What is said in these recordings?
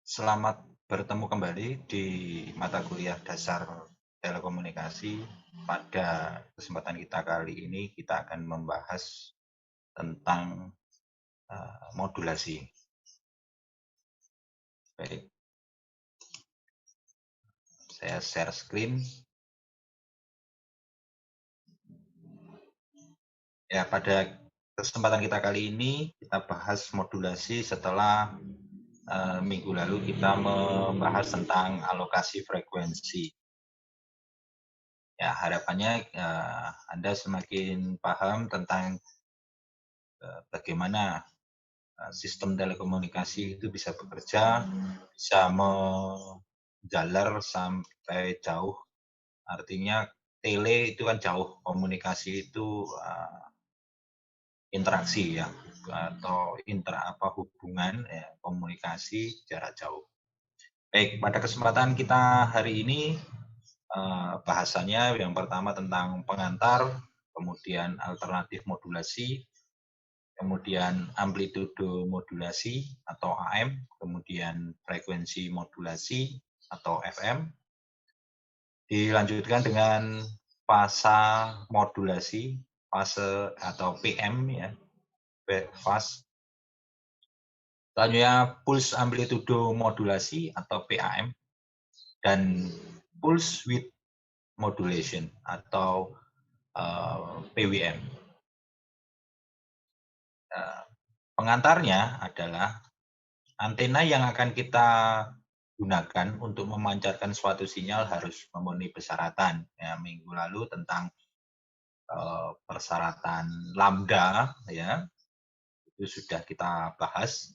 Selamat bertemu kembali di mata kuliah dasar telekomunikasi. Pada kesempatan kita kali ini kita akan membahas tentang modulasi. Baik, saya share screen. Ya, pada kesempatan kita kali ini kita bahas modulasi setelah minggu lalu kita membahas tentang alokasi frekuensi. Ya, harapannya Anda semakin paham tentang bagaimana sistem telekomunikasi itu bisa bekerja, bisa menjalar sampai jauh. Artinya tele itu kan jauh, komunikasi itu interaksi ya, atau hubungan ya, komunikasi jarak jauh. Baik, pada kesempatan kita hari ini bahasannya yang pertama tentang pengantar, kemudian alternatif modulasi, kemudian amplitudo modulasi atau AM, kemudian frekuensi modulasi atau FM, dilanjutkan dengan fase modulasi, fase atau PM ya, fase. Selanjutnya pulse amplitudo modulasi atau PAM dan pulse width modulation atau PWM. Pengantarnya adalah antena yang akan kita gunakan untuk memancarkan suatu sinyal harus memenuhi persyaratan. Ya, minggu lalu tentang persyaratan lambda, ya itu sudah kita bahas.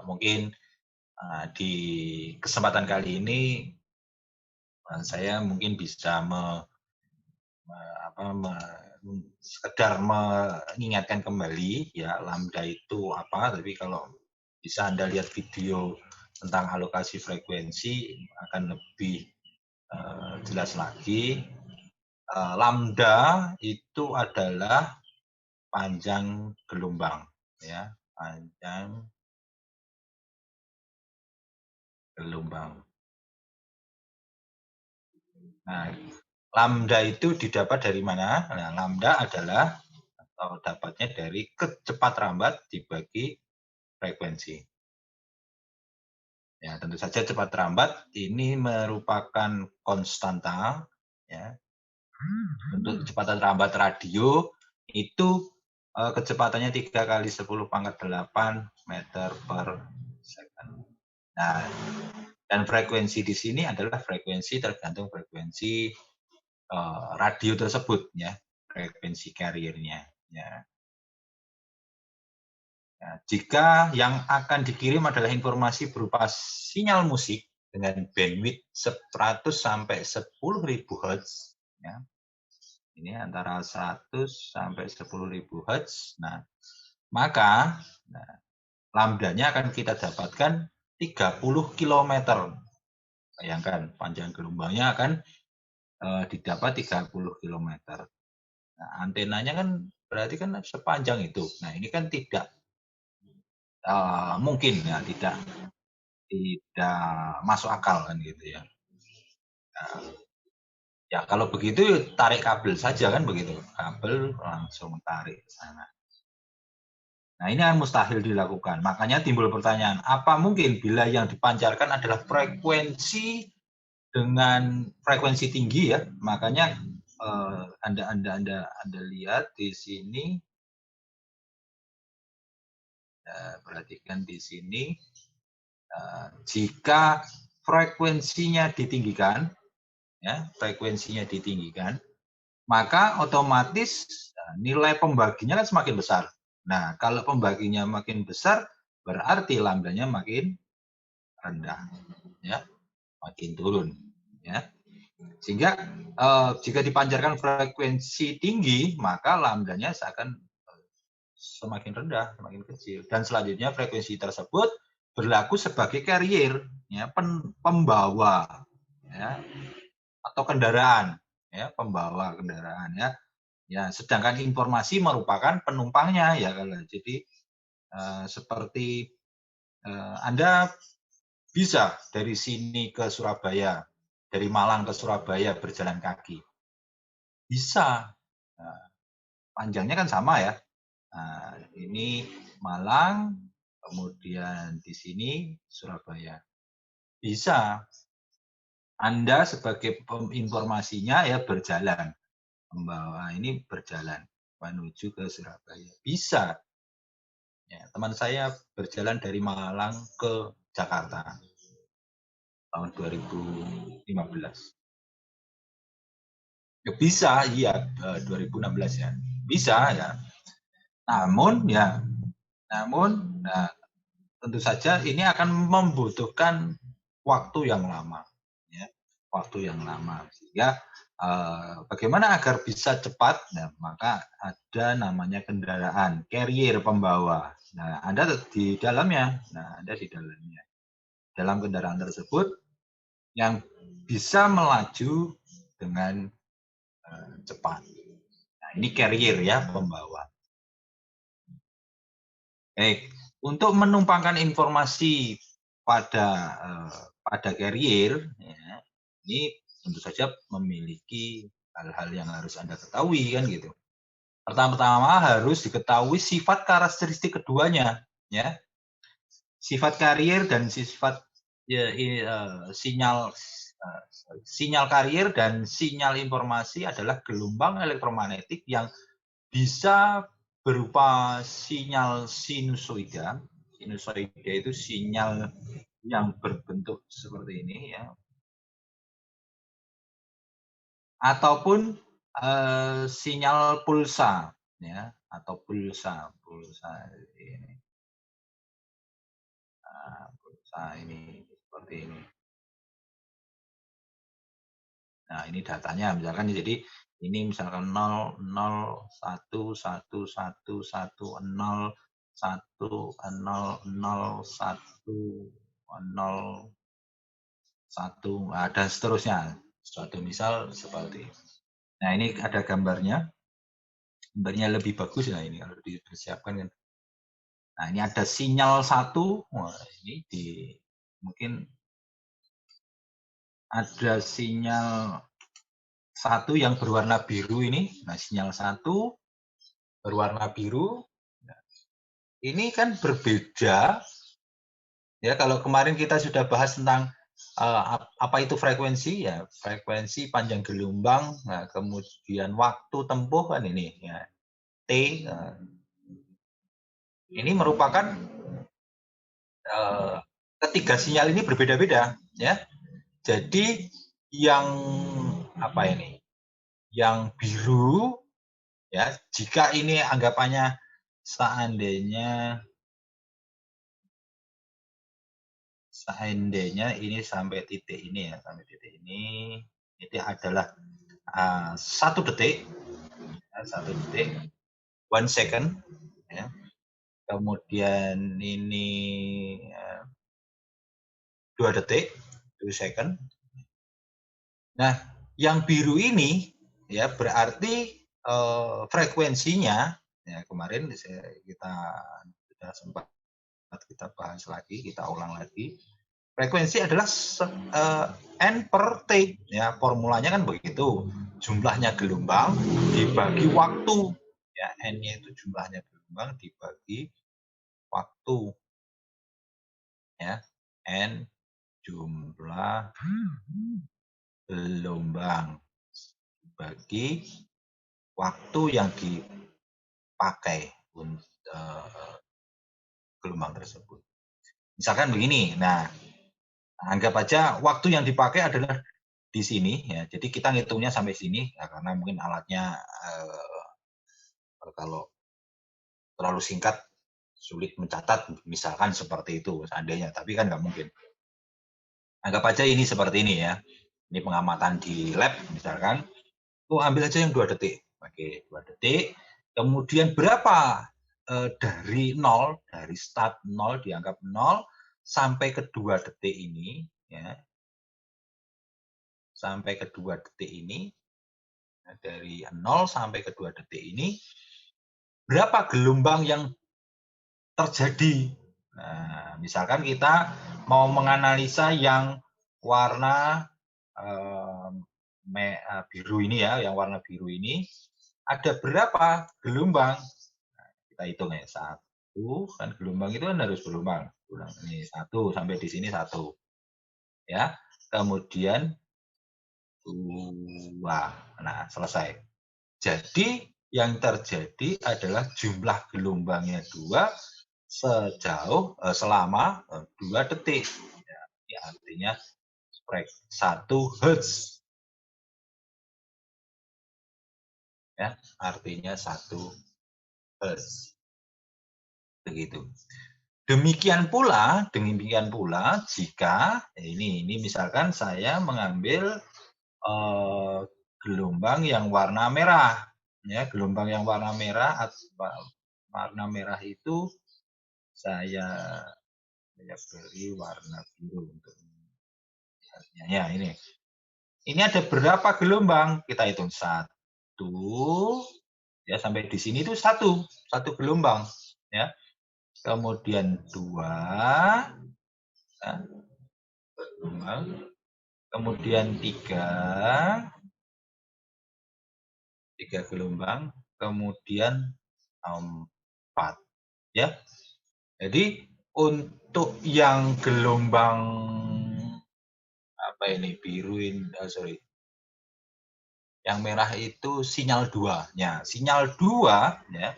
Mungkin di kesempatan kali ini saya mungkin bisa sekedar mengingatkan kembali ya lambda itu apa, tapi kalau bisa Anda lihat video tentang alokasi frekuensi akan lebih jelas lagi. Lambda itu adalah panjang gelombang ya, panjang gelombang. Nah, lambda itu didapat dari mana? Nah, lambda adalah atau dapatnya dari cepat rambat dibagi frekuensi. Ya, tentu saja cepat rambat ini merupakan konstanta ya. Untuk kecepatan rambat radio itu kecepatannya 3 kali 10⁻8 meter per second. Nah, dan frekuensi di sini adalah frekuensi tergantung frekuensi radio tersebut ya, frekuensi carrier-nya ya. Nah, jika yang akan dikirim adalah informasi berupa sinyal musik dengan bandwidth 100 sampai 10.000 Hz, ya. Ini antara 100 sampai 10.000 Hz. Nah, maka lambdanya akan kita dapatkan 30 km. Bayangkan, panjang gelombangnya akan didapat 30 km. Nah, antenanya kan berarti kan sepanjang itu. Nah, ini kan tidak mungkin ya, tidak masuk akal kan gitu ya. Nah, ya kalau begitu tarik kabel saja kan begitu, kabel langsung tarik ke sana. Nah ini kan mustahil dilakukan, makanya timbul pertanyaan, apa mungkin bila yang dipancarkan adalah frekuensi dengan frekuensi tinggi ya, makanya Anda lihat di sini, perhatikan di sini, jika frekuensinya ditinggikan, ya frekuensinya ditinggikan, maka otomatis nilai pembaginya kan semakin besar. Nah, kalau pembaginya makin besar, berarti lambdanya makin rendah, ya, makin turun, ya. Sehingga jika dipancarkan frekuensi tinggi, maka lambdanya seakan semakin rendah, semakin kecil. Dan selanjutnya frekuensi tersebut berlaku sebagai carrier, ya, pembawa, ya, atau kendaraan, ya, pembawa kendaraan, ya. Ya, sedangkan informasi merupakan penumpangnya ya kalau jadi seperti Anda Bisa dari sini ke Surabaya, dari Malang ke Surabaya berjalan kaki. Bisa. Nah, panjangnya kan sama ya. Nah, ini Malang, kemudian di sini Surabaya. Bisa. Anda sebagai informasinya ya berjalan, membawa ini berjalan menuju ke Surabaya. Bisa. Ya, teman saya berjalan dari Malang ke Jakarta tahun 2015. Ya bisa, iya 2016 ya. Bisa ya. Namun ya, nah, tentu saja ini akan membutuhkan waktu yang lama, ya, waktu yang lama. Sehingga bagaimana agar bisa cepat? Nah, maka ada namanya kendaraan carrier pembawa. Nah, Anda di dalamnya. Nah, Anda di dalamnya. Dalam kendaraan tersebut yang bisa melaju dengan cepat. Nah, ini carrier ya, pembawa. Baik, untuk menumpangkan informasi pada carrier, ya, ini tentu saja memiliki hal-hal yang harus Anda ketahui kan gitu. Pertama-tama harus diketahui sifat karakteristik keduanya, ya. Sifat carrier dan sifat ya, sinyal carrier dan sinyal informasi adalah gelombang elektromagnetik yang bisa berupa sinyal sinusoida. Sinusoida itu sinyal yang berbentuk seperti ini ya. Ataupun sinyal pulsa ya, atau pulsa ini. Nah, pulsa ini seperti ini. Nah, ini datanya misalkan jadi ini misalkan 0 0 1 1 1 1 0 1 0 0 1 0 1 dan seterusnya. Suatu misal seperti ini. Nah, ini ada gambarnya. Gambarnya lebih bagus ya ini kalau dipersiapkan kan. Nah, ini ada sinyal 1. Wah, ini mungkin ada sinyal 1 yang berwarna biru ini. Nah, sinyal 1 berwarna biru. Nah, ini kan berbeda. Ya, kalau kemarin kita sudah bahas tentang apa itu frekuensi ya, frekuensi panjang gelombang, nah, kemudian waktu tempuh kan ini ya, T. Ini merupakan ketiga sinyal ini berbeda-beda ya. Jadi yang apa ini? Yang biru ya, jika ini anggapannya seandainya ini sampai titik ini ya, sampai titik ini adalah 1 detik, 1 detik, 1 second, ya. Kemudian ini 2 detik, 2 second. Nah, yang biru ini ya berarti frekuensinya ya kemarin kita sudah sempat kita bahas lagi, kita ulang lagi. Frekuensi adalah N per T ya, formulanya kan begitu. Jumlahnya gelombang dibagi waktu. Ya, N-nya itu jumlahnya gelombang dibagi waktu. Ya. N jumlah gelombang dibagi waktu yang dipakai untuk gelombang tersebut. Misalkan begini. Nah, anggap aja waktu yang dipakai adalah di sini ya. Jadi kita ngitungnya sampai sini ya, karena mungkin alatnya kalau terlalu singkat sulit mencatat, misalkan seperti itu seandainya, tapi kan nggak mungkin. Anggap aja ini seperti ini ya. Ini pengamatan di lab misalkan. Ambil aja yang 2 detik. Oke, 2 detik. Kemudian berapa dari 0, dari start 0 dianggap 0 sampai ke 2 detik ini ya. Sampai ke 2 detik ini, dari 0 sampai ke 2 detik ini, berapa gelombang yang terjadi? Nah, misalkan kita mau menganalisa yang warna biru ini ya, yang warna biru ini ada berapa gelombang? Nah, kita hitung ya, 1, kan gelombang itu kan harus berulang. Ini 1 sampai di sini 1. Ya. Kemudian 2. Nah, selesai. Jadi yang terjadi adalah jumlah gelombangnya 2 selama 2 detik. Ya, ini artinya 1 Hertz. Ya, artinya 1 Hertz. Begitu. Demikian pula jika ini misalkan saya mengambil gelombang yang warna merah, ya, gelombang yang warna merah itu saya beri warna biru untuk ya ini. Ini ada berapa gelombang? Kita hitung 1 ya sampai di sini itu 1 gelombang ya. Kemudian 2 ya, gelombang. Kemudian 3 gelombang, kemudian 4 ya. Jadi untuk yang gelombang apa ini biru ini, yang merah itu sinyal 2. Ya, sinyal 2 ya.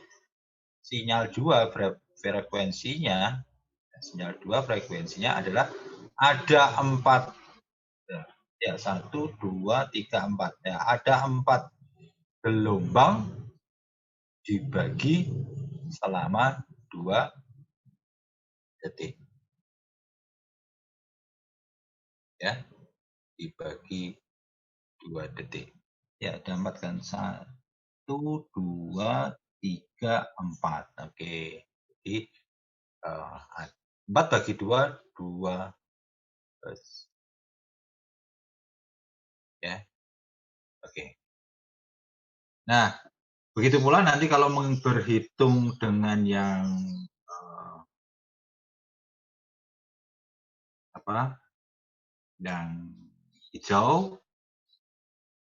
Sinyal 2 frekuensinya adalah ada 4 ya 1 2 3 4 ya, ada 4 gelombang dibagi selama 2 detik. Ya, dibagi 2 detik. Ya, ada 4 kan. 1, 2, 3, 4. Oke. Jadi 4 bagi 2, 2 Hertz. Ya. Oke. Nah, begitu pula nanti kalau berhitung dengan yang yang hijau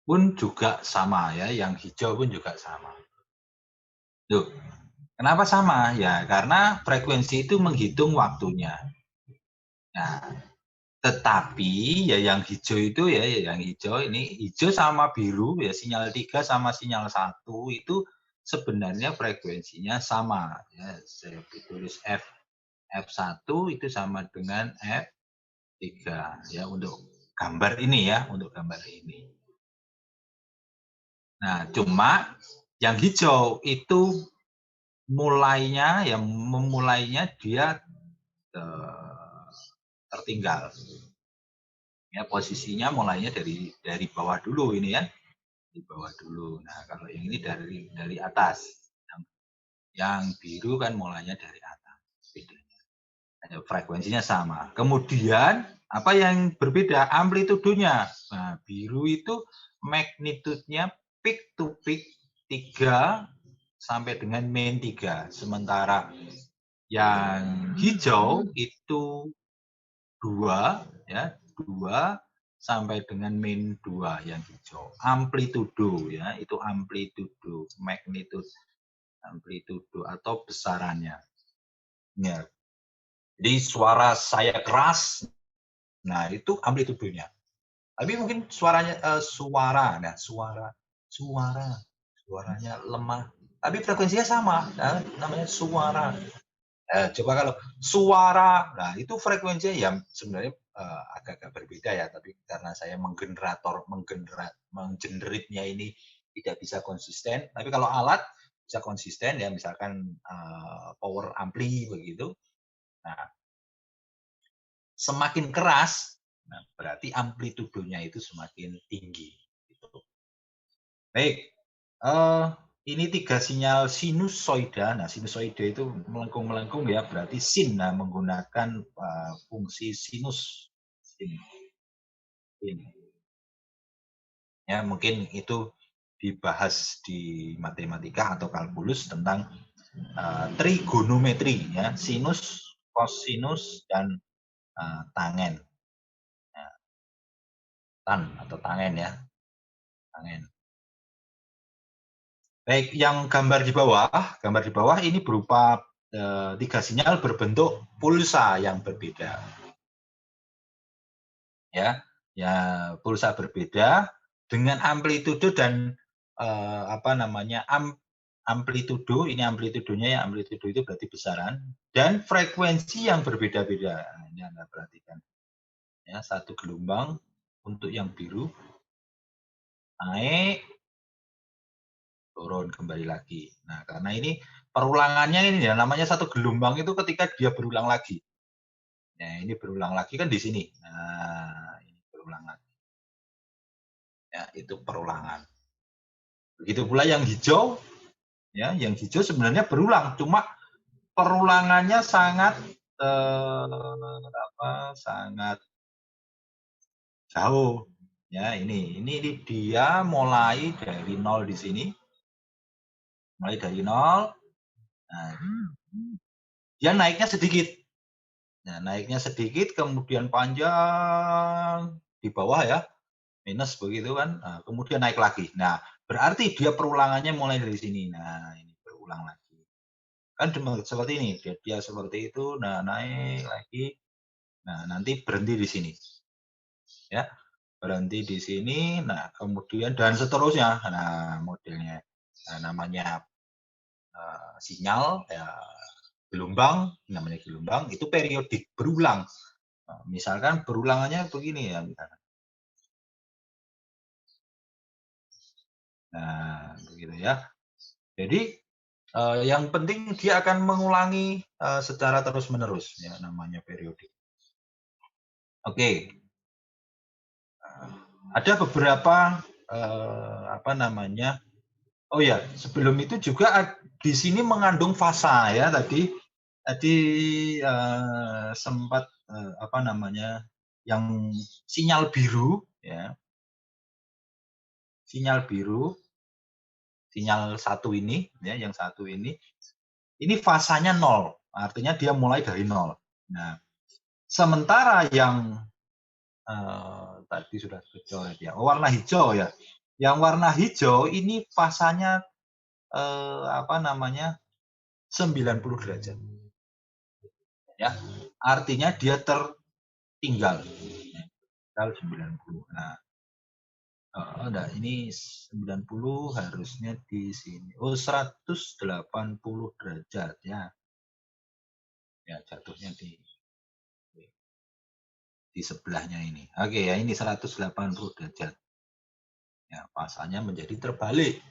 pun juga sama ya, yang hijau pun juga sama. Tuh, kenapa sama? Ya, karena frekuensi itu menghitung waktunya. Nah, tetapi ya yang hijau itu ya, yang hijau ini hijau sama biru ya, sinyal 3 sama sinyal 1 itu sebenarnya frekuensinya sama ya. Saya tulis F1 itu sama dengan F3 ya untuk gambar ini ya, untuk gambar ini. Nah, cuma yang hijau itu memulainya dia tertinggal. Ya, posisinya mulainya dari bawah dulu ini ya, di bawah dulu. Nah, kalau yang ini dari atas. Yang biru kan mulainya dari atas. Bedanya. Frekuensinya sama. Kemudian apa yang berbeda? Amplitudonya. Nah, biru itu magnitudenya peak to peak 3 sampai dengan min 3. Sementara yang hijau itu 2 ya, 2 sampai dengan min 2 yang hijau. Amplitudo ya, itu amplitudo, magnitude amplitudo atau besarannya. Ya. Jadi suara saya keras, nah itu amplitudonya. Tapi mungkin suaranya suaranya lemah, tapi frekuensinya sama, nah, namanya suara. Coba kalau suara, nah itu frekuensinya ya sebenarnya agak-agak berbeda ya, tapi karena saya menggeneritnya ini tidak bisa konsisten. Tapi kalau alat bisa konsisten ya, misalkan power ampli begitu. Nah, semakin keras, nah berarti amplitudonya itu semakin tinggi. Gitu. Baik, ini 3 sinyal sinusoida. Nah, sinusoida itu melengkung-melengkung ya, berarti sin. Nah, menggunakan fungsi sinus. Sin. Ya, mungkin itu dibahas di matematika atau kalkulus tentang trigonometri ya, sinus kosinus, dan tangen. Nah, tan atau tangen ya, tangen. Baik, yang gambar di bawah ini berupa 3 sinyal berbentuk pulsa yang berbeda. Ya, pulsa berbeda dengan amplitudo dan amplitudo, ini amplitudonya ya, amplitudo itu berarti besaran, dan frekuensi yang berbeda-beda. Nah, ini Anda perhatikan. Ya, satu gelombang untuk yang biru naik, turun kembali lagi. Nah, karena ini perulangannya ini ya, namanya satu gelombang itu ketika dia berulang lagi. Nah, ini berulang lagi kan di sini. Nah, ini berulang lagi. Ya, itu perulangan. Begitu pula yang hijau, ya, yang hijau sebenarnya berulang, cuma perulangannya sangat sangat jauh. Ya, ini dia mulai dari 0 di sini. Mulai dari 0. Nah, dia naiknya sedikit. Nah, naiknya sedikit, kemudian panjang di bawah ya, minus begitu kan. Nah, kemudian naik lagi. Nah, berarti dia perulangannya mulai dari sini. Nah, ini berulang lagi. Kan seperti ini, dia seperti itu, nah naik lagi. Nah, nanti berhenti di sini. Ya, berhenti di sini, nah kemudian dan seterusnya. Nah, modelnya. Nah, namanya sinyal ya, gelombang, namanya gelombang itu periodik, berulang. Nah, misalkan berulangannya begini ya, misalkan. Nah, begitu ya. Jadi yang penting dia akan mengulangi secara terus-menerus, ya, namanya periodik. Oke. Ada beberapa oh ya, sebelum itu juga di sini mengandung fasa ya, tadi sempat yang sinyal biru ya, sinyal satu ini ya, yang satu ini fasanya 0, artinya dia mulai dari 0. Nah, sementara yang tadi sudah kecoret ya, warna hijau ya, yang warna hijau ini fasanya 90 derajat. Ya, artinya dia tertinggal. Tinggal 90. Nah, enggak, ini 90 harusnya di sini. Oh, 180 derajat ya. Ya, jatuhnya di sebelahnya ini. Oke ya, ini 180 derajat. Ya, fasanya menjadi terbalik.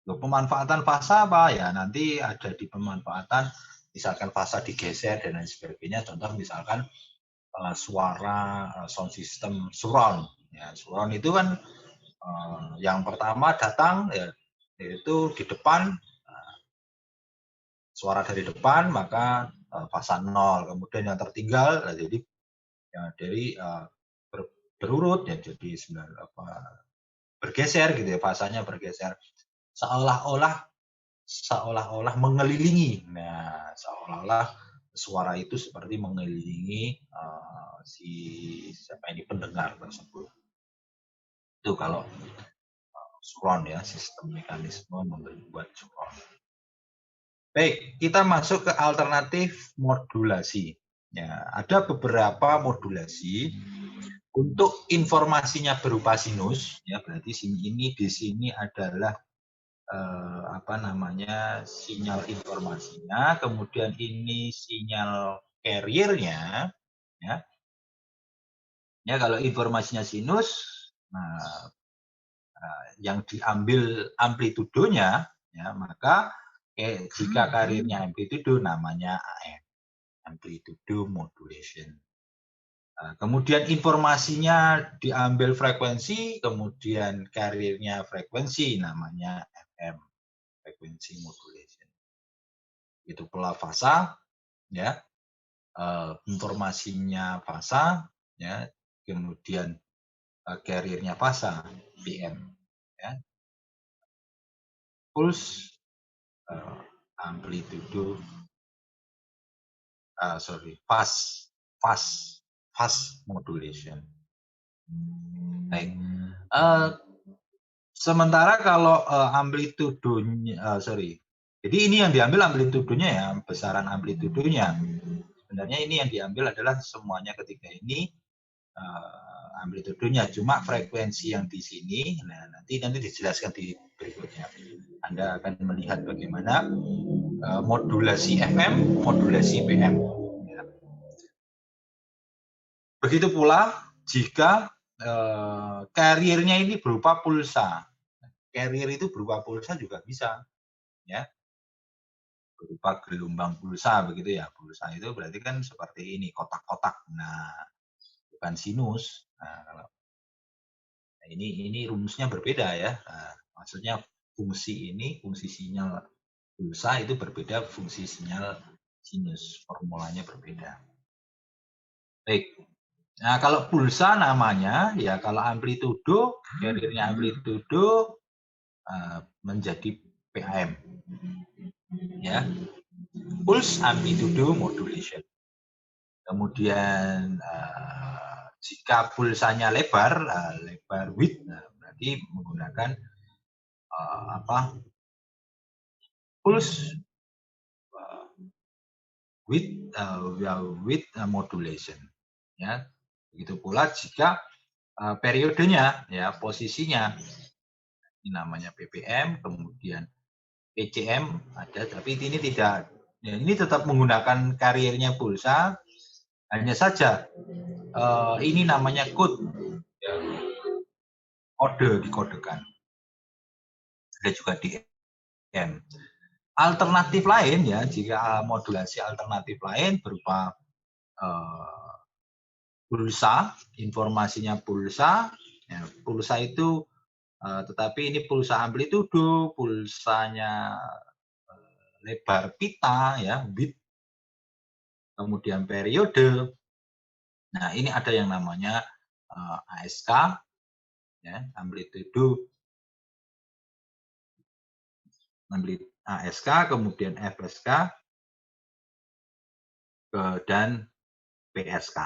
Loh, pemanfaatan fasa apa ya? Nanti ada di pemanfaatan, misalkan fasa digeser dan lain sebagainya. Contoh misalkan suara sound system surround. Ya, surround itu kan yang pertama datang ya, yaitu di depan, suara dari depan maka fasa 0. Kemudian yang tertinggal jadi ya, dari berurut ya, jadi bergeser gitu ya, fasanya bergeser. Seolah-olah mengelilingi. Nah, seolah-olah suara itu seperti mengelilingi si siapa ini, pendengar tersebut. Itu kalau surround ya, sistem mekanisme membuat surround. Baik, kita masuk ke alternatif modulasi. Ya, ada beberapa modulasi untuk informasinya berupa sinus. Ya, berarti ini di sini adalah sinyal informasinya, kemudian ini sinyal carrier-nya. Ya. Ya, kalau informasinya sinus, nah, yang diambil amplitudonya, ya, maka jika karirnya amplitudo namanya AM, amplitudo modulation. Kemudian informasinya diambil frekuensi, kemudian karirnya frekuensi, namanya FM, frekuensi modulation. Itu pula fasa, ya, informasinya fasa, ya, kemudian karirnya fasa, PM, ya. Pulse, amplitudo, fast modulation. Baik. Sementara kalau amplitudonya, jadi ini yang diambil amplitudonya ya, besaran amplitudonya. Sebenarnya ini yang diambil adalah semuanya ketika ini amplitudonya, cuma frekuensi yang di sini, nah nanti dijelaskan di berikutnya. Anda akan melihat bagaimana modulasi FM, modulasi PM. Ya. Begitu pula jika carrier-nya ini berupa pulsa. Carrier itu berupa pulsa juga bisa, ya, berupa gelombang pulsa begitu ya. Pulsa itu berarti kan seperti ini, kotak-kotak. Nah, bukan sinus. Nah, kalau ini rumusnya berbeda ya. Nah, maksudnya fungsi sinyal pulsa itu berbeda fungsi sinyal sinus. Formulanya berbeda. Baik. Nah, kalau pulsa namanya, ya kalau amplitudo, carrier-nya amplitudo menjadi PAM. Ya. Pulse amplitudo modulation. Kemudian jika pulsanya lebar, lebar width, berarti menggunakan pulse width modulation. Ya. Begitu pula jika periodenya, ya posisinya, ini namanya ppm, kemudian PCM ada, tapi ini tidak. Ya, ini tetap menggunakan carrier-nya pulsa, hanya saja ini namanya code, ya, kode dikodekan. Ada juga DM. Alternatif lain ya, jika modulasi alternatif lain berupa pulsa, informasinya pulsa, ya, pulsa itu tetapi ini pulsa amplitudo, pulsanya lebar pita, ya, bit, kemudian periode. Nah, ini ada yang namanya ASK, ya, amplitudo, ASK, kemudian FSK, dan PSK.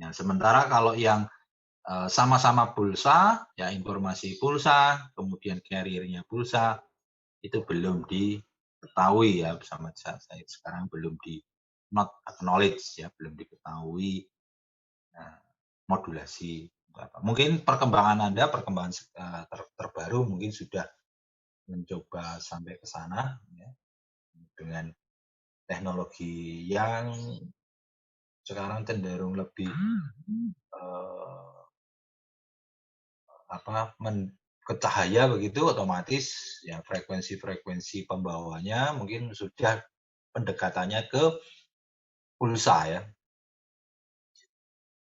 Nah, sementara kalau yang sama-sama pulsa, ya informasi pulsa, kemudian carrier-nya pulsa, itu belum diketahui ya, bersama saya sekarang belum not acknowledge ya, belum diketahui modulasi. Mungkin perkembangan Anda, perkembangan terbaru mungkin sudah mencoba sampai ke sana ya, dengan teknologi yang sekarang cenderung lebih ke cahaya begitu, otomatis ya frekuensi pembawanya mungkin sudah pendekatannya ke pulsa ya.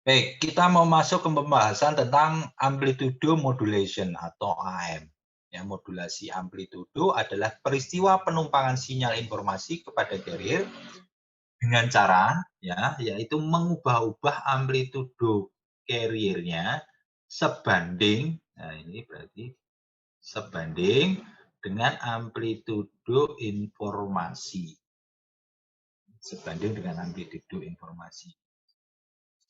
Baik, kita mau masuk ke pembahasan tentang amplitudo modulation atau AM. Ya, modulasi amplitudo adalah peristiwa penumpangan sinyal informasi kepada carrier dengan cara ya, yaitu mengubah-ubah amplitudo carrier-nya sebanding, nah ini berarti sebanding dengan amplitudo informasi. Sebanding dengan amplitudo informasi.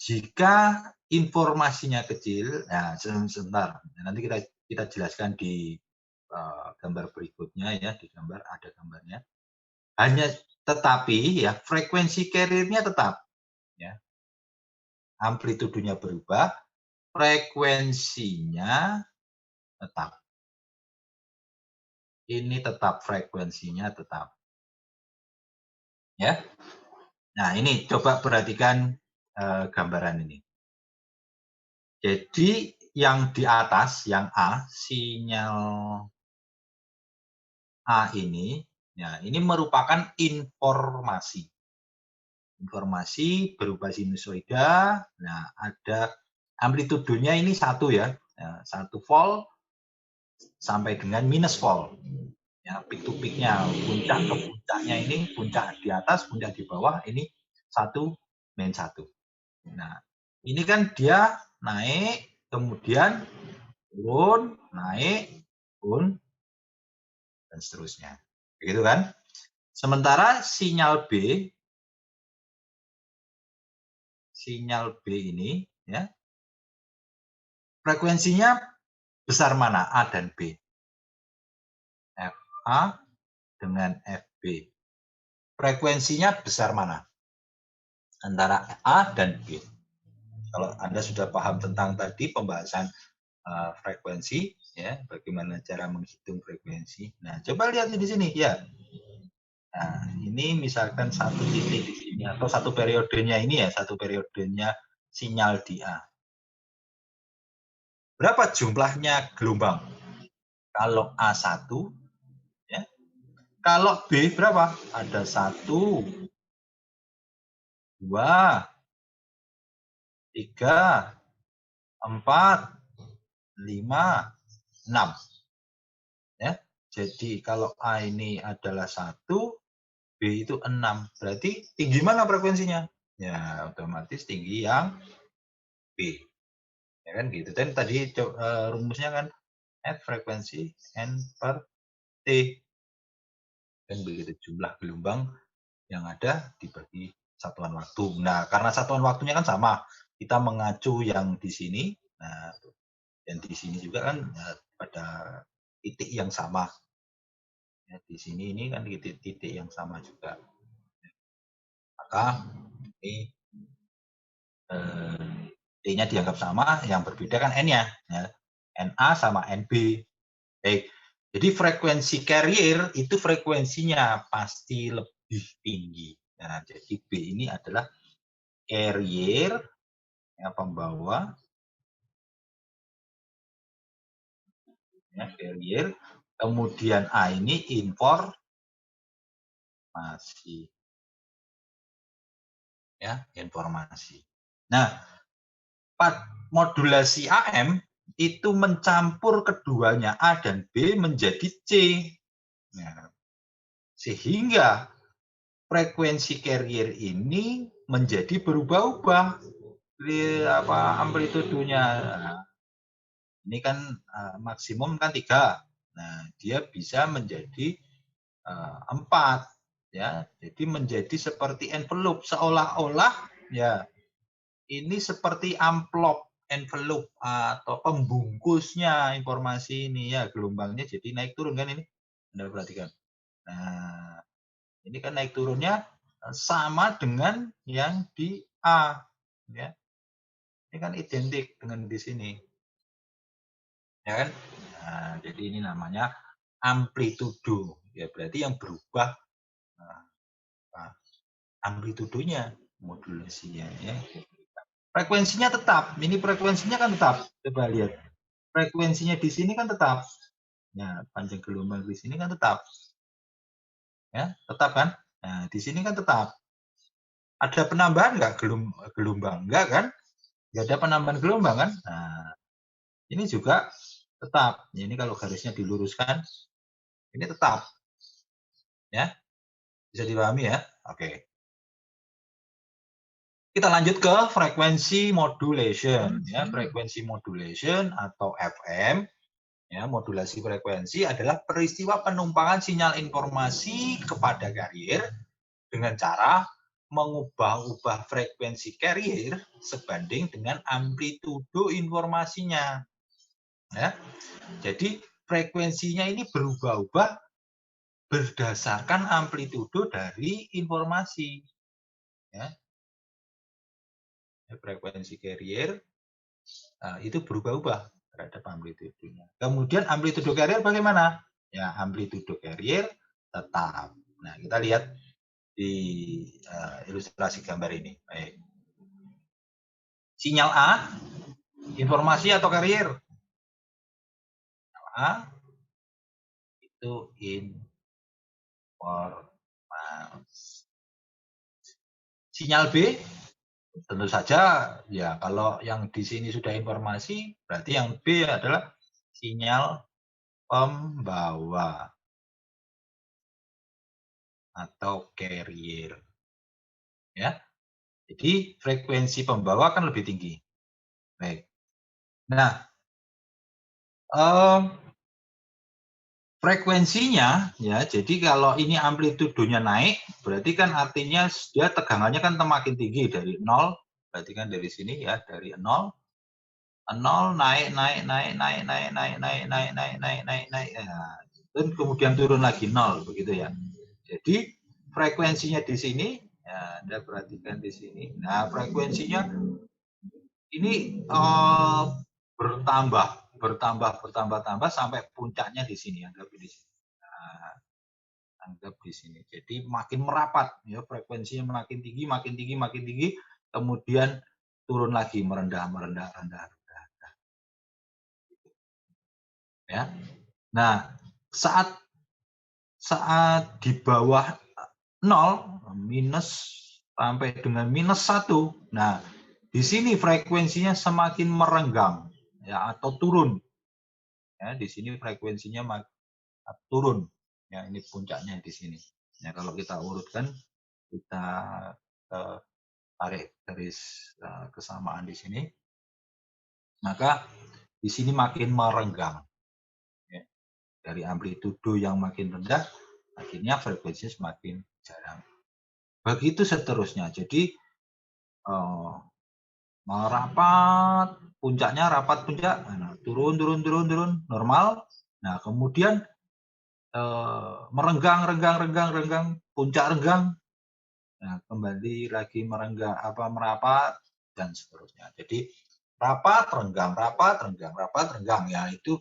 Jika informasinya kecil, nah sebentar, nanti kita jelaskan di gambar berikutnya ya, di gambar ada gambarnya. Hanya tetapi ya frekuensi carrier-nya tetap ya. Amplitudonya berubah, frekuensinya tetap. Ini tetap frekuensinya tetap. Ya. Nah, ini coba perhatikan gambaran ini. Jadi yang di atas, yang A, sinyal A ini, ya, ini merupakan informasi. Informasi berupa sinusoida. Nah, ada amplitudonya ini 1 ya. 1 volt sampai dengan minus volt. Ya, peak to peak-nya, puncak ke puncaknya ini, puncak di atas, puncak di bawah, ini 1 min 1. Nah, ini kan dia naik, kemudian turun, naik, turun, dan seterusnya. Begitu kan? Sementara sinyal B sinyal B ini, ya, frekuensinya besar mana? A dan B. FA dengan FB. Frekuensinya besar mana? Antara A dan B. Kalau Anda sudah paham tentang tadi pembahasan frekuensi, ya, bagaimana cara menghitung frekuensi. Nah, coba lihat di sini, ya. Nah, ini misalkan satu titik di sini atau satu periodenya ini ya, satu periodenya sinyal di A. Berapa jumlahnya gelombang? Kalau A1, ya. Kalau B berapa? Ada 1, 2, 3, 4, 5, 6. Ya. Jadi kalau A ini adalah 1, B itu 6. Berarti tinggi mana frekuensinya? Ya, otomatis tinggi yang B. Ya kan gitu. Dan tadi rumusnya kan F frekuensi N per T. Dan begitu jumlah gelombang yang ada dibagi satuan waktu. Nah, karena satuan waktunya kan sama, kita mengacu yang di sini, nah, dan di sini juga kan pada titik yang sama. Ya, di sini ini kan titik yang sama juga. Maka ini T-nya dianggap sama, yang berbeda kan N-nya. Ya. NA sama NB. Baik. Jadi frekuensi carrier itu frekuensinya pasti lebih tinggi. Nah, jadi B ini adalah carrier, ya, pembawa, ya, carrier. Kemudian A ini informasi, ya, informasi. Nah, modulasi AM itu mencampur keduanya A dan B menjadi C. Nah, sehingga frekuensi carrier ini menjadi berubah-ubah amplitudonya. Nah, ini kan maksimum kan 3. Nah, dia bisa menjadi 4, ya. Jadi menjadi seperti envelope, seolah-olah ya ini seperti amplop, envelope atau pembungkusnya informasi ini, ya, gelombangnya jadi naik turun kan ini. Anda perhatikan. Nah, ini kan naik turunnya sama dengan yang di A, ya. Ini kan identik dengan di sini. Ya kan? Nah, jadi ini namanya amplitudo. Ya, berarti yang berubah amplitudonya, modulasinya, ya. Frekuensinya tetap. Ini frekuensinya kan tetap. Coba lihat. Frekuensinya di sini kan tetap. Nah, panjang gelombang di sini kan tetap. Ya, tetap kan? Nah, di sini kan tetap. Ada penambahan nggak gelombang? Enggak kan? Nggak ada penambahan gelombang kan? Nah, ini juga tetap. Ini kalau garisnya diluruskan, ini tetap. Ya, bisa dipahami ya? Oke. Kita lanjut ke frekuensi modulation. Ya, frekuensi modulation atau FM, ya, modulasi frekuensi adalah peristiwa penumpangan sinyal informasi kepada carrier dengan cara mengubah-ubah frekuensi carrier sebanding dengan amplitudo informasinya. Ya. Jadi frekuensinya ini berubah-ubah berdasarkan amplitudo dari informasi. Ya. Frekuensi carrier itu berubah-ubah terhadap amplitudonya. Kemudian amplitudo carrier bagaimana? Ya, amplitudo carrier tetap. Nah, kita lihat di ilustrasi gambar ini. Baik. Sinyal A, informasi atau carrier? Sinyal A itu informasi. Sinyal B, tentu saja ya kalau yang di sini sudah informasi, berarti yang B adalah sinyal pembawa atau carrier. Ya. Jadi frekuensi pembawa kan lebih tinggi. Baik. Nah, frekuensinya ya, jadi kalau ini amplitudonya naik, berarti kan artinya dia tegangannya kan semakin tinggi dari 0 perhatikan dari sini ya, dari 0 naik nah, dan kemudian turun lagi 0 begitu ya. Jadi frekuensinya di sini ya, Anda perhatikan di sini. Nah, frekuensinya ini bertambah sampai puncaknya di sini, anggap di sini. Nah, anggap di sini. Jadi makin merapat ya, frekuensinya makin tinggi, kemudian turun lagi merendah. Ya. Nah, saat di bawah 0 minus sampai dengan -1. Nah, di sini frekuensinya semakin merenggang ya, atau turun. Ya, di sini frekuensinya turun. Ya, ini puncaknya di sini. Ya, kalau kita urutkan, kita tarik garis kesamaan di sini, maka di sini makin merenggang. Ya, dari amplitudo yang makin rendah, akhirnya frekuensinya semakin jarang. Begitu seterusnya. Jadi merapat, puncaknya rapat puncak, nah, turun, normal. Nah, kemudian merenggang, puncak renggang, nah, kembali lagi merenggang, merapat dan seterusnya. Jadi rapat, renggang, ya itu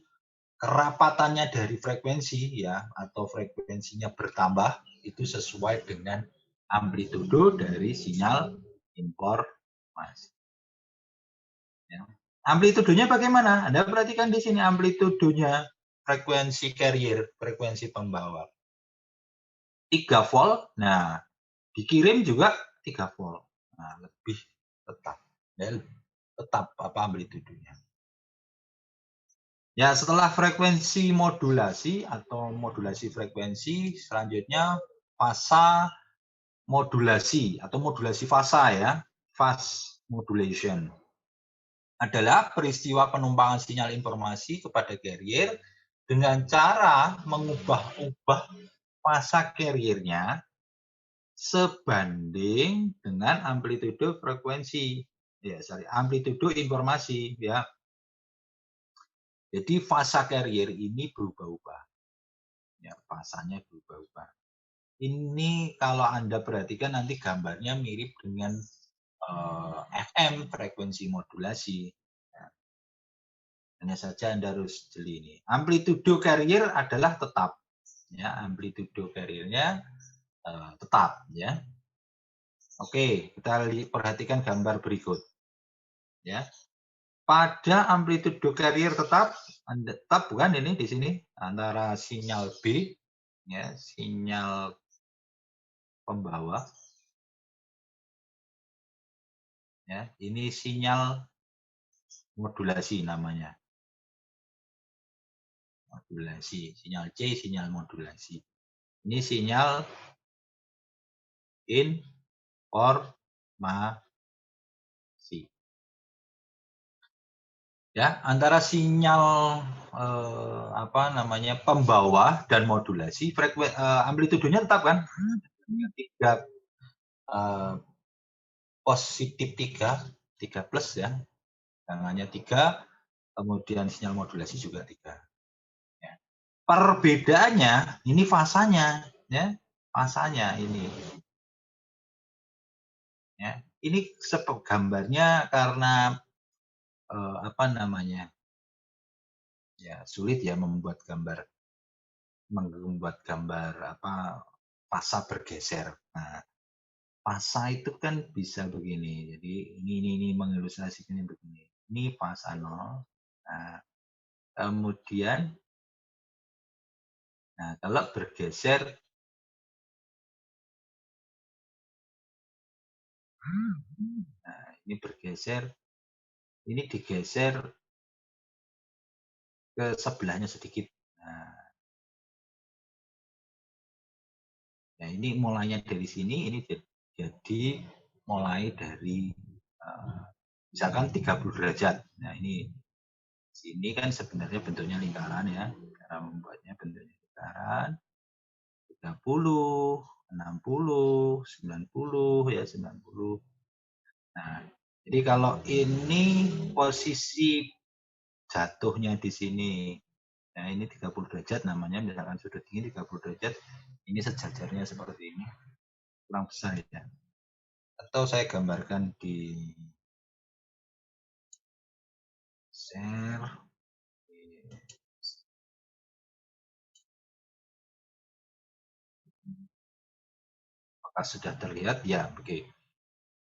kerapatannya dari frekuensi ya, atau frekuensinya bertambah itu sesuai dengan amplitudo dari sinyal informasi. Ya. Amplitudonya bagaimana? Anda perhatikan di sini amplitudonya frekuensi carrier, frekuensi pembawa. 3 volt, nah dikirim juga 3 volt. Nah, lebih tetap. Ya, tetap amplitudonya. Ya, setelah frekuensi modulasi atau modulasi frekuensi, selanjutnya fasa modulasi atau modulasi fasa ya, phase modulation adalah peristiwa penumpangan sinyal informasi kepada carrier dengan cara mengubah-ubah fasa carriernya sebanding dengan amplitudo frekuensi. Ya, amplitudo informasi ya. Jadi fasa carrier ini berubah-ubah. Ya, fasanya berubah-ubah. Ini kalau Anda perhatikan nanti gambarnya mirip dengan FM, frekuensi modulasi. Hanya saja Anda harus jeli ini. Amplitudo carrier adalah tetap. Ya, amplitudo carriernya tetap. Ya. Oke, kita perhatikan gambar berikut. Ya. Pada amplitudo carrier tetap bukan ini di sini antara sinyal B, ya, sinyal pembawa. Ya, ini sinyal modulasi namanya. Modulasi, sinyal C, sinyal modulasi. Ini sinyal informasi. Ya, antara sinyal pembawa dan modulasi, amplitudonya tetap kan? Tiga positif 3 plus ya. Tangannya 3, kemudian sinyal modulasi juga 3. Ya. Perbedaannya ini fasanya, ya, fasanya ini. Ya, ini gambarnya karena ya sulit ya membuat gambar fasa bergeser. Nah, fasa itu kan bisa begini. Jadi ini mengilustrasikan begini. Ini fasa 0. Nah, kemudian kalau bergeser ini bergeser, ini digeser ke sebelahnya sedikit. Nah, ini mulainya dari sini, ini jadi mulai dari misalkan 30 derajat. Nah, ini sini kan sebenarnya bentuknya lingkaran ya. Cara membuatnya bentuknya lingkaran. 30, 60, 90 ya 90. Nah, Jadi kalau ini posisi jatuhnya di sini, nah ini 30 derajat namanya, misalkan sudut ini 30 derajat, ini sejajarnya seperti ini, kurang besar ya. Atau saya gambarkan di share. Apakah sudah terlihat? Ya, oke.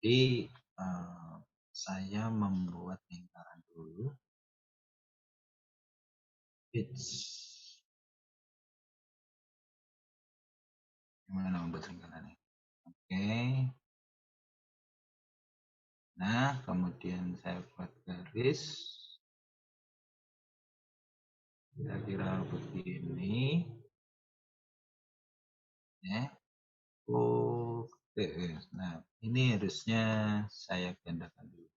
Jadi saya membuat lingkaran dulu. Gimana membuat lingkarannya? Oke. Nah, kemudian saya buat garis. Kira-kira begini. Ya. Oke. Nah, ini harusnya saya gandakan dulu.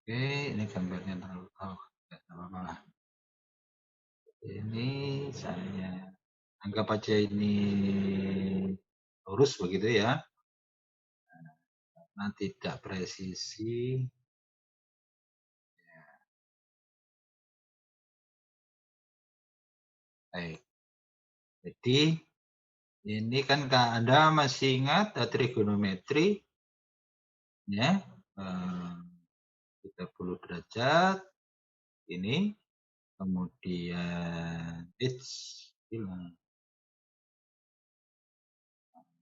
Oke, ini gambarnya terlalu tidak apa-apa lah. Ini saya anggap aja ini lurus begitu ya. Nah, tidak presisi. Baik. Jadi ini kan Anda masih ingat trigonometri ya. 30 derajat ini, kemudian hilang,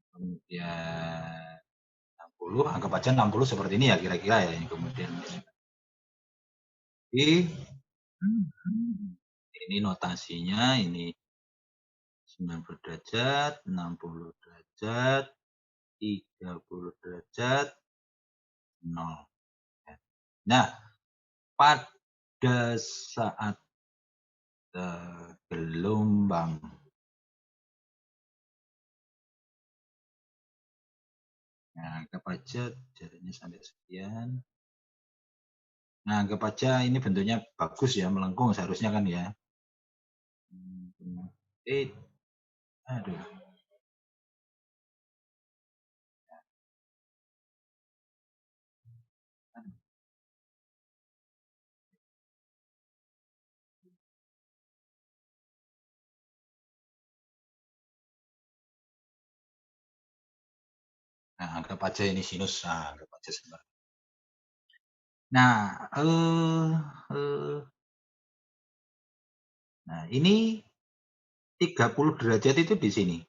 kemudian 60, anggap aja 60 seperti ini ya kira-kira ya, yang kemudian ini notasinya, ini 90 derajat, 60 derajat, 30 derajat, 0. Nah, pada saat gelombang nah, anggap aja jaraknya sampai sekian. Nah, anggap aja ini bentuknya bagus ya, melengkung seharusnya kan ya. Aduh. Nah, anggap aja ini sinus. Nah, anggap aja sebentar. Nah, nah ini 30 derajat itu di sini.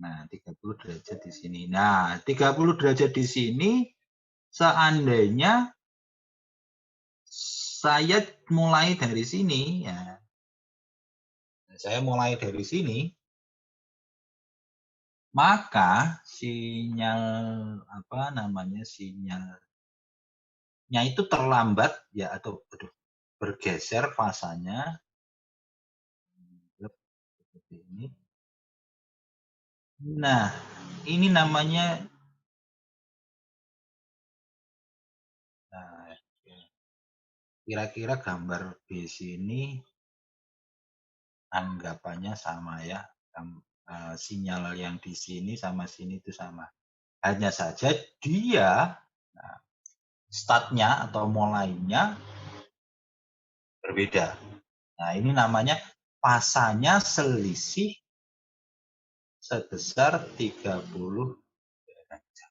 Nah, 30 derajat di sini. Nah, 30 derajat di sini seandainya saya mulai dari sini ya. Saya mulai dari sini, maka sinyal apa namanya? Sinyalnya itu terlambat ya atau bergeser fasanya seperti ini. Nah, ini namanya nah, kira-kira gambar di sini anggapannya sama ya. Sinyal yang di sini sama sini itu sama. Hanya saja dia nah, startnya atau mulainya berbeda. Nah, ini namanya fasanya selisih sebesar 30 derajat.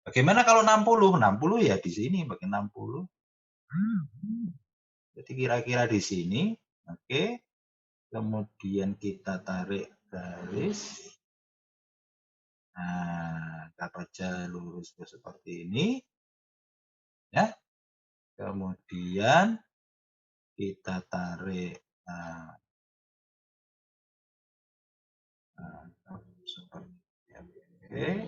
Bagaimana kalau 60? 60 ya di sini bagi 60. Jadi kira-kira di sini, oke. Kemudian kita tarik garis. Nah, kita baca lurus seperti ini. Ya. Kemudian kita tarik seperti ini.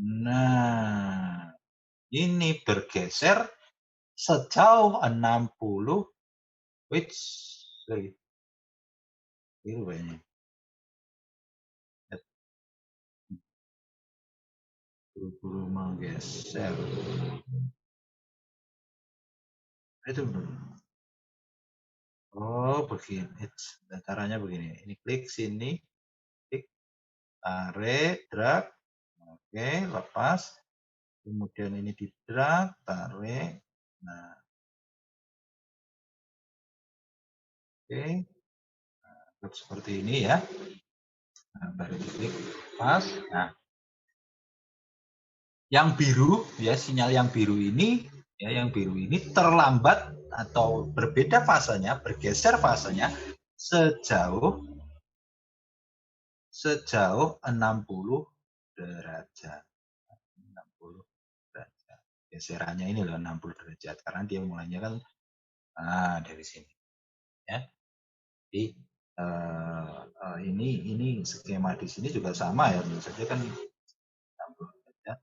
Nah, ini bergeser sejauh 60, which, sorry, keliru kayaknya. Buru-buru menggeser. Itu oh begini, caranya begini. Ini klik sini, klik, tarik, drag, oke, lepas. Kemudian ini di drag, tarik. Nah, oke, nah, seperti ini ya. Nah, baru diklik, pas. Nah, yang biru ya, sinyal yang biru ini ya, yang biru ini terlambat atau berbeda fasenya, bergeser fasenya sejauh 60 derajat. 60 derajat. Geserannya ini loh 60 derajat karena dia mulainya kan dari sini ya. Jadi ini skema di sini juga sama ya, tentu saja kan 60 derajat.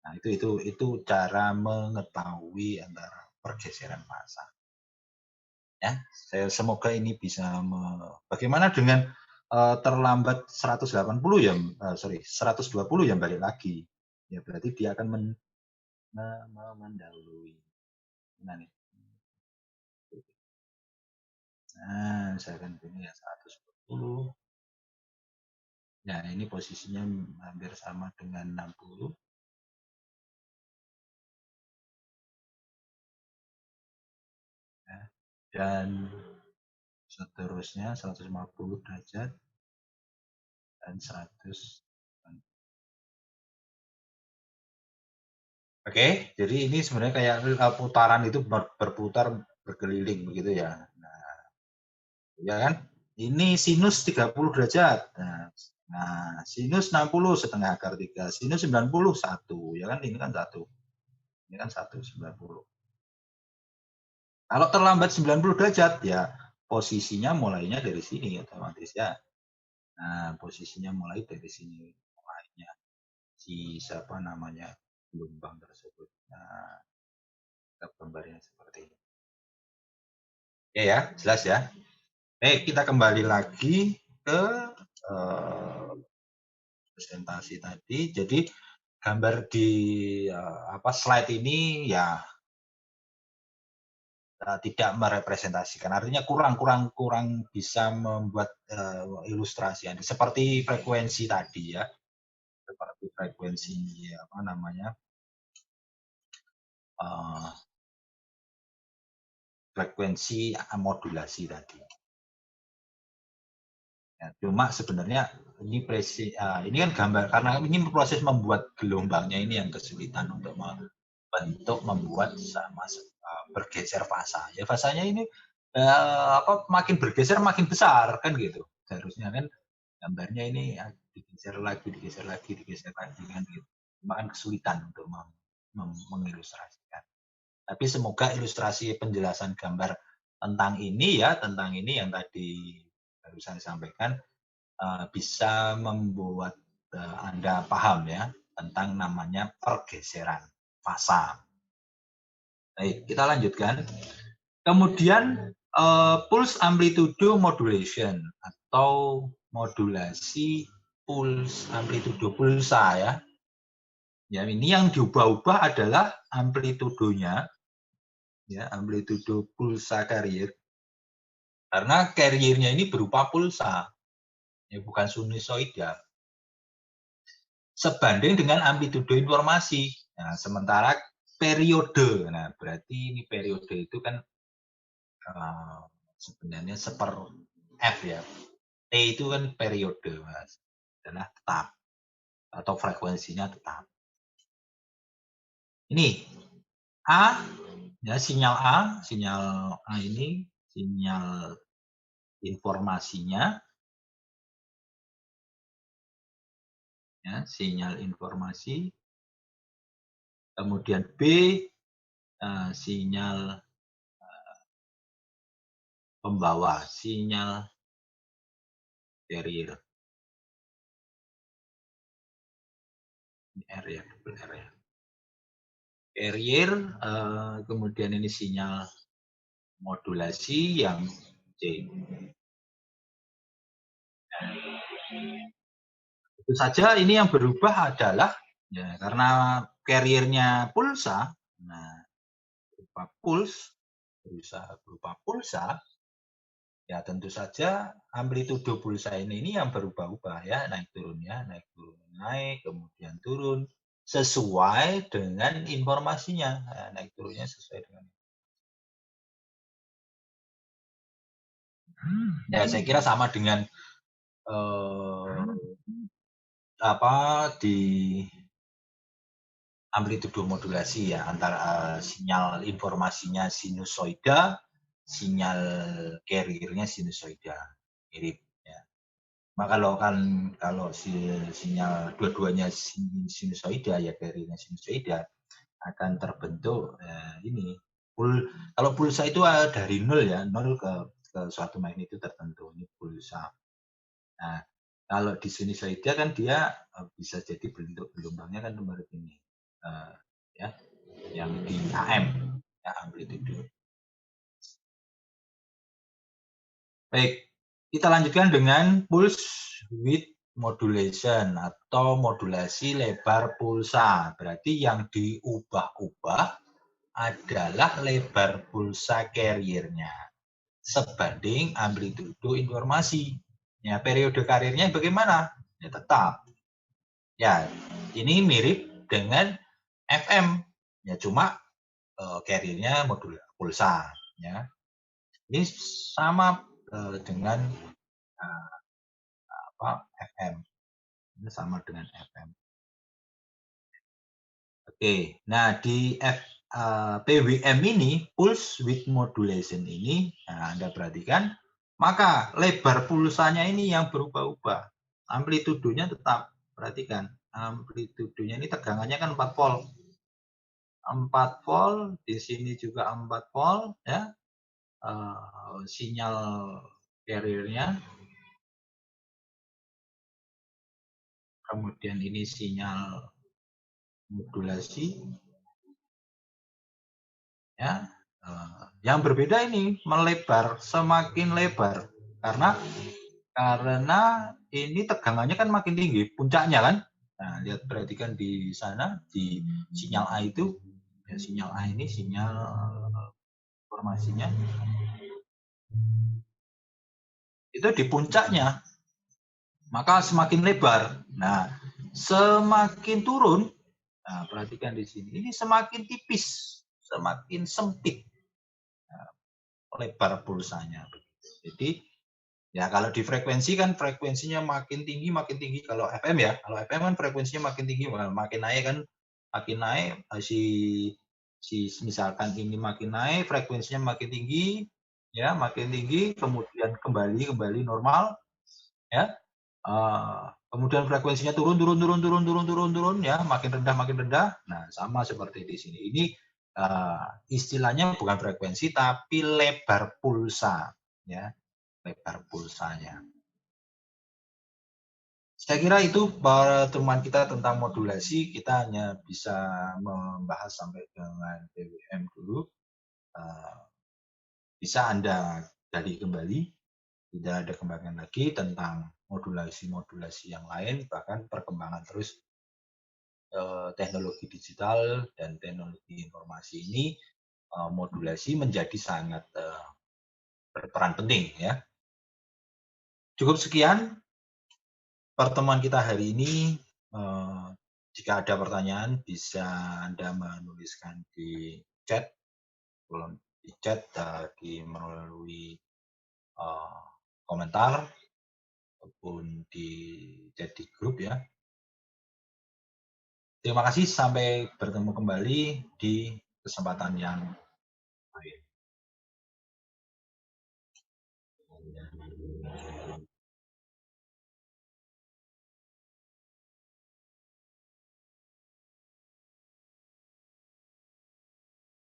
Nah, itu cara mengetahui antara pergeseran fasa. Ya, semoga ini bisa bagaimana dengan terlambat 180 ya, 120 ya balik lagi. Ya berarti dia akan mendahului. Nah, nih. Nah, misalkan ini ya 120. Nah, ini posisinya hampir sama dengan 60. Ya. Dan seterusnya 150 derajat dan 100. Oke, jadi ini sebenarnya kayak putaran itu berputar berkeliling begitu ya. Nah, ya kan? Ini sinus 30 derajat. Nah, sinus 60 setengah akar 3, sinus 90 1, ya kan? Ini kan 1. Ini kan 190. Kalau terlambat 90 derajat ya posisinya mulainya dari sini otomatis ya. Nah, posisinya mulai dari sini mulainya si siapa namanya gelombang tersebut. Nah, gambarnya seperti ini. Oke ya, jelas ya. Kita kembali lagi ke presentasi tadi. Jadi gambar di slide ini ya tidak merepresentasikan, artinya kurang bisa membuat ilustrasi. Seperti frekuensi tadi ya, seperti frekuensi apa namanya frekuensi modulasi tadi. Ya, cuma sebenarnya ini kan gambar karena ini proses membuat gelombangnya ini yang kesulitan untuk membuat sama bergeser fasa. Ya fasanya ini makin bergeser makin besar kan gitu. Seharusnya kan gambarnya ini digeser lagi kan gitu. Cuma kan kesulitan untuk mengilustrasikan. Tapi semoga ilustrasi penjelasan gambar tentang ini yang tadi baru saya sampaikan bisa membuat Anda paham ya tentang namanya pergeseran fasa. Baik, kita lanjutkan. Kemudian pulse amplitude modulation atau modulasi pulse amplitude pulsa ya. Ya, ini yang diubah-ubah adalah amplitudonya ya, amplitudo pulsa carrier. Karena carriernya ini berupa pulsa. Ya, bukan sinusoida. Sebanding dengan amplitudo informasi. Nah, sementara periode. Nah, berarti ini periode itu kan sebenarnya seper F ya. T itu kan periode, Mas. Adalah tetap atau frekuensinya tetap. Ini A ya, sinyal A ini sinyal informasinya ya, sinyal informasi. Kemudian B sinyal pembawa, sinyal carrier. R ya, double R ya. carrier, kemudian ini sinyal modulasi yang C. Tentu saja ini yang berubah adalah ya karena carrier-nya pulsa, nah berupa pulsa, ya tentu saja amplitudo pulsa ini yang berubah-ubah ya, naik turun, naik, kemudian turun sesuai dengan informasinya. Nah, naik turunnya sesuai dengan. Ya, saya kira sama dengan di amplitudo modulasi ya, antara sinyal informasinya sinusoida, sinyal carrier-nya sinusoida, mirip ya. Maka kalau sinyal dua-duanya sinusoida ya, carrier-nya sinusoida, akan terbentuk ini. Kalau pulsa itu dari 0 ya, 0 ke suatu magnitudo tertentu, ini pulsa. Nah, kalau di sinusoida kan dia bisa jadi bentuk gelombangnya kan seperti ini. Ya, yang di AM, ya, amplitudo. Baik, kita lanjutkan dengan pulse width modulation atau modulasi lebar pulsa. Berarti yang diubah-ubah adalah lebar pulsa carrier-nya sebanding amplitudo informasi. Ya, periode karirnya bagaimana? Ya, tetap. Ya, ini mirip dengan FM. Ya, cuma carrier-nya modul pulsa. Ya. Ini sama dengan FM. Ini sama dengan FM. Oke, nah di PWM ini, pulse width modulation ini, nah Anda perhatikan, maka lebar pulsanya ini yang berubah-ubah. Amplitudonya tetap, perhatikan, amplitudonya ini tegangannya kan 4 volt. 4 volt, di sini juga 4 volt, ya. Sinyal carrier-nya, kemudian ini sinyal modulasi, ya. Yang berbeda ini melebar, semakin lebar karena ini tegangannya kan makin tinggi, puncaknya kan. Nah, lihat perhatikan di sana di sinyal A itu, ya, sinyal A ini sinyal informasinya itu di puncaknya, maka semakin lebar. Nah, semakin turun, nah perhatikan di sini, ini semakin tipis, semakin sempit lebar pulsanya. Jadi ya kalau di frekuensi kan frekuensinya makin tinggi. Kalau FM ya, kalau FM kan frekuensinya makin tinggi, makin naik kan, makin naik misalkan ini makin naik, frekuensinya makin tinggi, ya makin tinggi, kemudian kembali normal, ya. Kemudian frekuensinya turun ya, makin rendah. Nah, sama seperti di sini. Ini istilahnya bukan frekuensi tapi lebar pulsa, ya. Lebar pulsanya. Saya kira itu pertemuan kita tentang modulasi. Kita hanya bisa membahas sampai dengan PWM dulu. Bisa Anda gali kembali, tidak ada kembangan lagi tentang modulasi-modulasi yang lain, bahkan perkembangan terus teknologi digital dan teknologi informasi ini, modulasi menjadi sangat berperan penting ya. Cukup sekian pertemuan kita hari ini. Jika ada pertanyaan bisa Anda menuliskan di chat, melalui komentar ataupun di chat di grup ya. Terima kasih, sampai bertemu kembali di kesempatan yang lain.